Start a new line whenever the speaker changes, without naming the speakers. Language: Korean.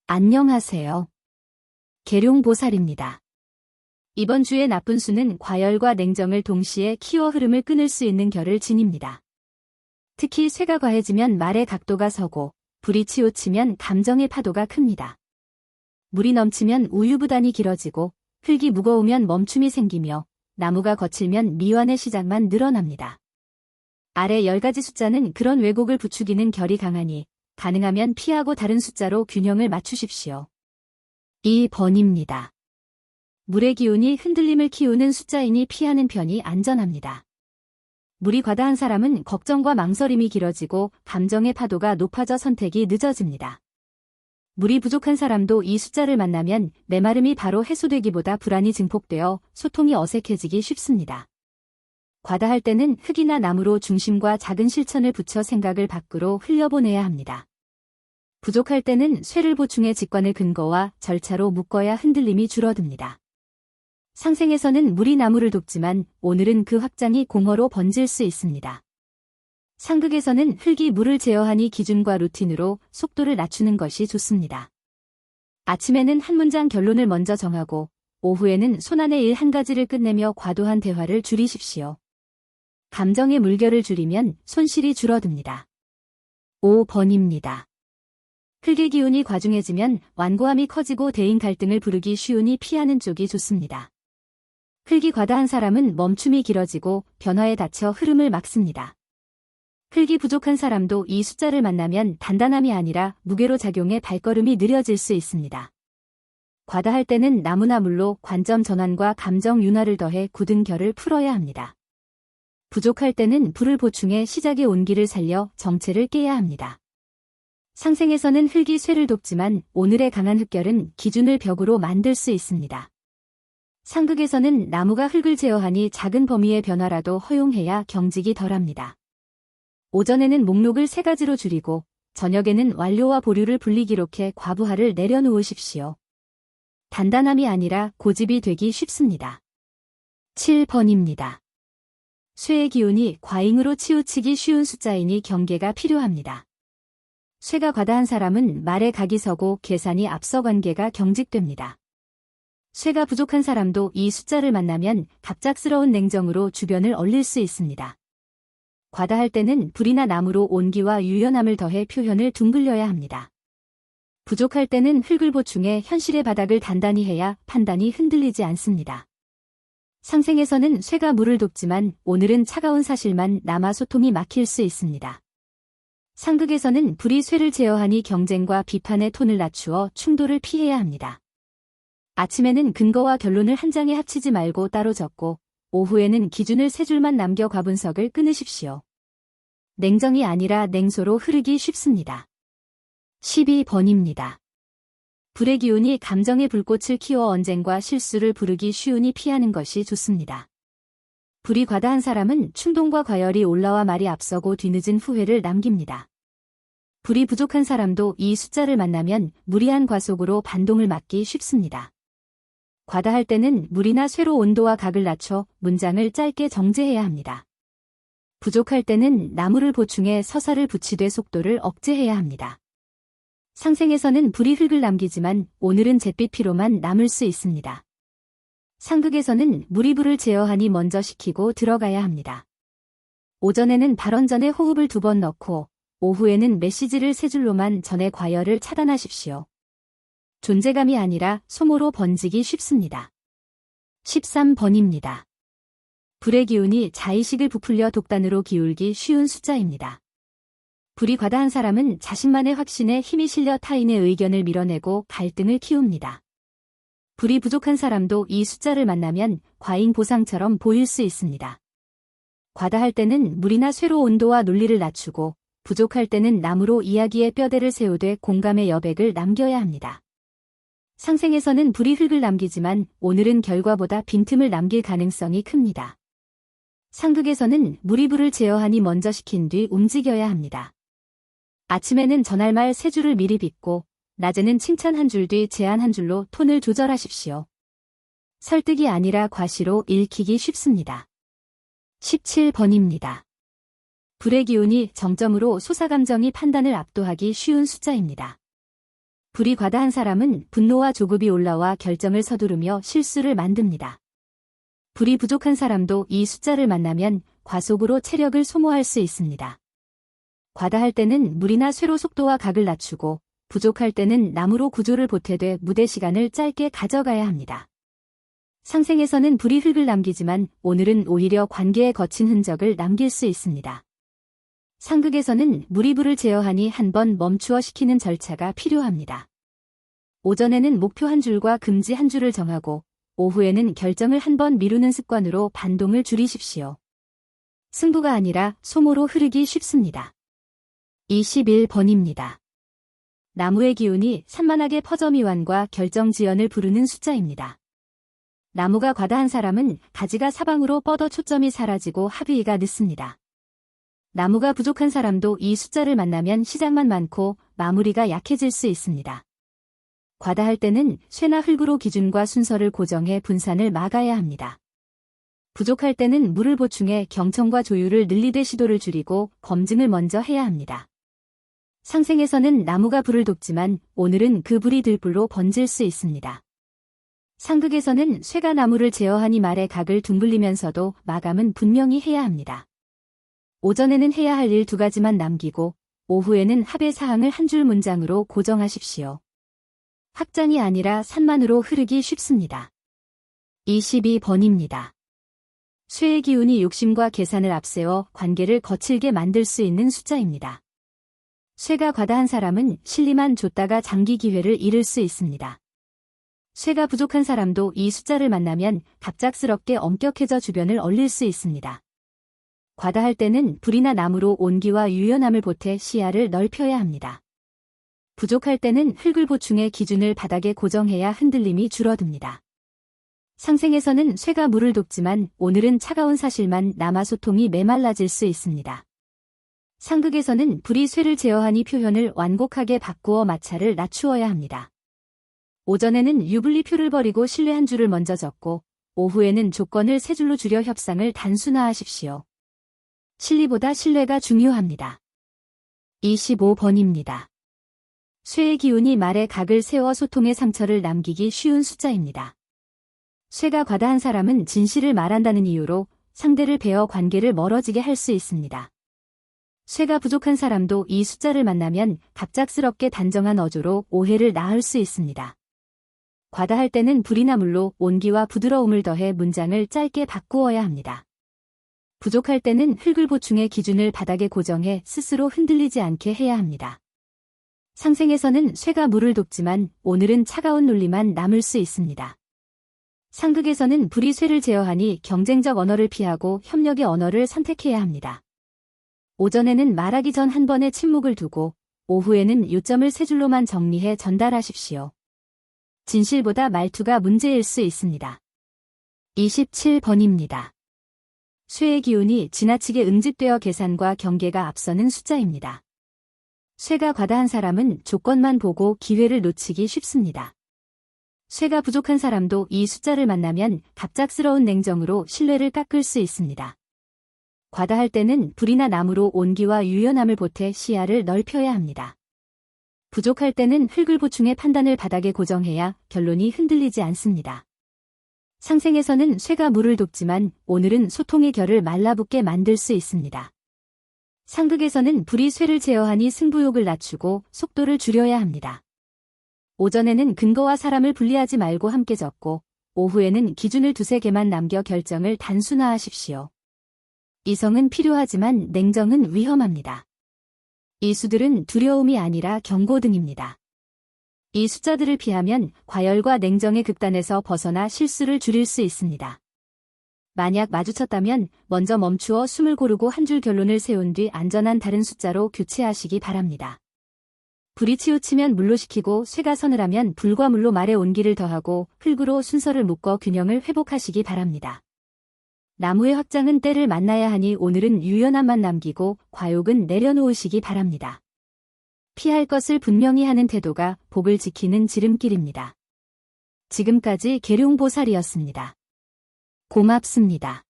안녕하세요. 계룡보살입니다. 이번 주의 나쁜 수는 과열과 냉정을 동시에 키워 흐름을 끊을 수 있는 결을 지닙니다. 특히 쇠가 과해지면 말의 각도가 서고 불이 치우치면 감정의 파도가 큽니다. 물이 넘치면 우유부단이 길어지고 흙이 무거우면 멈춤이 생기며 나무가 거칠면 미완의 시작만 늘어납니다. 아래 10가지 숫자는 그런 왜곡을 부추기는 결이 강하니 가능하면 피하고 다른 숫자로 균형을 맞추십시오. 2번입니다. 물의 기운이 흔들림을 키우는 숫자이니 피하는 편이 안전합니다. 물이 과다한 사람은 걱정과 망설임이 길어지고 감정의 파도가 높아져 선택이 늦어집니다. 물이 부족한 사람도 이 숫자를 만나면 메마름이 바로 해소되기보다 불안이 증폭되어 소통이 어색해지기 쉽습니다. 과다할 때는 흙이나 나무로 중심과 작은 실천을 붙여 생각을 밖으로 흘려보내야 합니다. 부족할 때는 쇠를 보충해 직관의 근거와 절차로 묶어야 흔들림이 줄어듭니다. 상생에서는 물이 나무를 돕지만 오늘은 그 확장이 공허로 번질 수 있습니다. 상극에서는 흙이 물을 제어하니 기준과 루틴으로 속도를 낮추는 것이 좋습니다. 아침에는 한 문장 결론을 먼저 정하고 오후에는 손안의 일 한 가지를 끝내며 과도한 대화를 줄이십시오. 감정의 물결을 줄이면 손실이 줄어듭니다. 5번입니다. 흙의 기운이 과중해지면 완고함이 커지고 대인 갈등을 부르기 쉬우니 피하는 쪽이 좋습니다. 흙이 과다한 사람은 멈춤이 길어지고 변화에 닫혀 흐름을 막습니다. 흙이 부족한 사람도 이 숫자를 만나면 단단함이 아니라 무게로 작용해 발걸음이 느려질 수 있습니다. 과다할 때는 나무나 물로 관점 전환과 감정 윤활을 더해 굳은 결을 풀어야 합니다. 부족할 때는 불을 보충해 시작의 온기를 살려 정체를 깨야 합니다. 상생에서는 흙이 쇠를 돕지만 오늘의 강한 흙결은 기준을 벽으로 만들 수 있습니다. 상극에서는 나무가 흙을 제어하니 작은 범위의 변화라도 허용해야 경직이 덜합니다. 오전에는 목록을 3가지로 줄이고 저녁에는 완료와 보류를 분리 기록해 과부하를 내려놓으십시오. 단단함이 아니라 고집이 되기 쉽습니다. 7번입니다. 쇠의 기운이 과잉으로 치우치기 쉬운 숫자이니 경계가 필요합니다. 쇠가 과다한 사람은 말에 각이 서고 계산이 앞서 관계가 경직됩니다. 쇠가 부족한 사람도 이 숫자를 만나면 갑작스러운 냉정으로 주변을 얼릴 수 있습니다. 과다할 때는 불이나 나무로 온기와 유연함을 더해 표현을 둥글려야 합니다. 부족할 때는 흙을 보충해 현실의 바닥을 단단히 해야 판단이 흔들리지 않습니다. 상생에서는 쇠가 물을 돕지만 오늘은 차가운 사실만 남아 소통이 막힐 수 있습니다. 상극에서는 불이 쇠를 제어하니 경쟁과 비판의 톤을 낮추어 충돌을 피해야 합니다. 아침에는 근거와 결론을 한 장에 합치지 말고 따로 적고 오후에는 기준을 3줄만 남겨 과분석을 끊으십시오. 냉정이 아니라 냉소로 흐르기 쉽습니다. 12번입니다. 불의 기운이 감정의 불꽃을 키워 언쟁과 실수를 부르기 쉬우니 피하는 것이 좋습니다. 불이 과다한 사람은 충동과 과열이 올라와 말이 앞서고 뒤늦은 후회를 남깁니다. 불이 부족한 사람도 이 숫자를 만나면 무리한 과속으로 반동을 맞기 쉽습니다. 과다할 때는 물이나 쇠로 온도와 각을 낮춰 문장을 짧게 정제해야 합니다. 부족할 때는 나무를 보충해 서사를 붙이되 속도를 억제해야 합니다. 상생에서는 불이 흙을 남기지만 오늘은 잿빛 피로만 남을 수 있습니다. 상극에서는 물이 불을 제어하니 먼저 식히고 들어가야 합니다. 오전에는 발언 전에 호흡을 2번 넣고 오후에는 메시지를 3줄로만 전해 과열을 차단하십시오. 존재감이 아니라 소모로 번지기 쉽습니다. 13번입니다. 불의 기운이 자의식을 부풀려 독단으로 기울기 쉬운 숫자입니다. 불이 과다한 사람은 자신만의 확신에 힘이 실려 타인의 의견을 밀어내고 갈등을 키웁니다. 불이 부족한 사람도 이 숫자를 만나면 과잉 보상처럼 보일 수 있습니다. 과다할 때는 물이나 쇠로 온도와 논리를 낮추고 부족할 때는 나무로 이야기의 뼈대를 세우되 공감의 여백을 남겨야 합니다. 상생에서는 불이 흙을 남기지만 오늘은 결과보다 빈틈을 남길 가능성이 큽니다. 상극에서는 물이 불을 제어하니 먼저 식힌 뒤 움직여야 합니다. 아침에는 전할 말 3줄을 미리 빚고 낮에는 칭찬 1줄 뒤 제안 1줄로 톤을 조절하십시오. 설득이 아니라 과시로 읽히기 쉽습니다. 17번입니다. 불의 기운이 정점으로 소사감정이 판단을 압도하기 쉬운 숫자입니다. 불이 과다한 사람은 분노와 조급이 올라와 결정을 서두르며 실수를 만듭니다. 불이 부족한 사람도 이 숫자를 만나면 과속으로 체력을 소모할 수 있습니다. 과다할 때는 물이나 쇠로 속도와 각을 낮추고 부족할 때는 나무로 구조를 보태되 무대 시간을 짧게 가져가야 합니다. 상생에서는 불이 흙을 남기지만 오늘은 오히려 관계에 거친 흔적을 남길 수 있습니다. 상극에서는 물이 불을 제어하니 한번 멈추어 시키는 절차가 필요합니다. 오전에는 목표 한 줄과 금지 한 줄을 정하고 오후에는 결정을 한번 미루는 습관으로 반동을 줄이십시오. 승부가 아니라 소모로 흐르기 쉽습니다. 21번입니다. 나무의 기운이 산만하게 퍼져미완과 결정지연을 부르는 숫자입니다. 나무가 과다한 사람은 가지가 사방으로 뻗어 초점이 사라지고 합의가 늦습니다. 나무가 부족한 사람도 이 숫자를 만나면 시작만 많고 마무리가 약해질 수 있습니다. 과다할 때는 쇠나 흙으로 기준과 순서를 고정해 분산을 막아야 합니다. 부족할 때는 물을 보충해 경청과 조율을 늘리되 시도를 줄이고 검증을 먼저 해야 합니다. 상생에서는 나무가 불을 돕지만 오늘은 그 불이 들불로 번질 수 있습니다. 상극에서는 쇠가 나무를 제어하니 말의 각을 둥글리면서도 마감은 분명히 해야 합니다. 오전에는 해야 할 일 2가지만 남기고 오후에는 합의 사항을 한 줄 문장으로 고정하십시오. 확장이 아니라 산만으로 흐르기 쉽습니다. 22번입니다. 쇠의 기운이 욕심과 계산을 앞세워 관계를 거칠게 만들 수 있는 숫자입니다. 쇠가 과다한 사람은 실리만 줬다가 장기 기회를 잃을 수 있습니다. 쇠가 부족한 사람도 이 숫자를 만나면 갑작스럽게 엄격해져 주변을 얼릴 수 있습니다. 과다할 때는 불이나 나무로 온기와 유연함을 보태 시야를 넓혀야 합니다. 부족할 때는 흙을 보충해 기준을 바닥에 고정해야 흔들림이 줄어듭니다. 상생에서는 쇠가 물을 돕지만 오늘은 차가운 사실만 남아 소통이 메말라질 수 있습니다. 상극에서는 불이 쇠를 제어하니 표현을 완곡하게 바꾸어 마찰을 낮추어야 합니다. 오전에는 유불리표를 버리고 신뢰 한 줄을 먼저 적고 오후에는 조건을 3줄로 줄여 협상을 단순화하십시오. 실리보다 신뢰가 중요합니다. 25번입니다. 쇠의 기운이 말의 각을 세워 소통의 상처를 남기기 쉬운 숫자입니다. 쇠가 과다한 사람은 진실을 말한다는 이유로 상대를 베어 관계를 멀어지게 할 수 있습니다. 쇠가 부족한 사람도 이 숫자를 만나면 갑작스럽게 단정한 어조로 오해를 낳을 수 있습니다. 과다할 때는 불이나 물로 온기와 부드러움을 더해 문장을 짧게 바꾸어야 합니다. 부족할 때는 흙을 보충해 기준을 바닥에 고정해 스스로 흔들리지 않게 해야 합니다. 상생에서는 쇠가 물을 돕지만 오늘은 차가운 논리만 남을 수 있습니다. 상극에서는 불이 쇠를 제어하니 경쟁적 언어를 피하고 협력의 언어를 선택해야 합니다. 오전에는 말하기 전 한 번의 침묵을 두고 오후에는 요점을 3줄로만 정리해 전달하십시오. 진실보다 말투가 문제일 수 있습니다. 27번입니다. 쇠의 기운이 지나치게 응집되어 계산과 경계가 앞서는 숫자입니다. 쇠가 과다한 사람은 조건만 보고 기회를 놓치기 쉽습니다. 쇠가 부족한 사람도 이 숫자를 만나면 갑작스러운 냉정으로 신뢰를 깎을 수 있습니다. 과다할 때는 불이나 나무로 온기와 유연함을 보태 시야를 넓혀야 합니다. 부족할 때는 흙을 보충해 판단을 바닥에 고정해야 결론이 흔들리지 않습니다. 상생에서는 쇠가 물을 돕지만 오늘은 소통의 결을 말라붙게 만들 수 있습니다. 상극에서는 불이 쇠를 제어하니 승부욕을 낮추고 속도를 줄여야 합니다. 오전에는 근거와 사람을 분리하지 말고 함께 적고 오후에는 기준을 2-3개만 남겨 결정을 단순화하십시오. 이성은 필요하지만 냉정은 위험합니다. 이 수들은 두려움이 아니라 경고등입니다. 이 숫자들을 피하면 과열과 냉정의 극단에서 벗어나 실수를 줄일 수 있습니다. 만약 마주쳤다면 먼저 멈추어 숨을 고르고 한 줄 결론을 세운 뒤 안전한 다른 숫자로 교체하시기 바랍니다. 불이 치우치면 물로 식히고 쇠가 서늘하면 불과 물로 말의 온기를 더하고 흙으로 순서를 묶어 균형을 회복하시기 바랍니다. 나무의 확장은 때를 만나야 하니 오늘은 유연함만 남기고 과욕은 내려놓으시기 바랍니다. 피할 것을 분명히 하는 태도가 복을 지키는 지름길입니다. 지금까지 계룡보살이었습니다. 고맙습니다.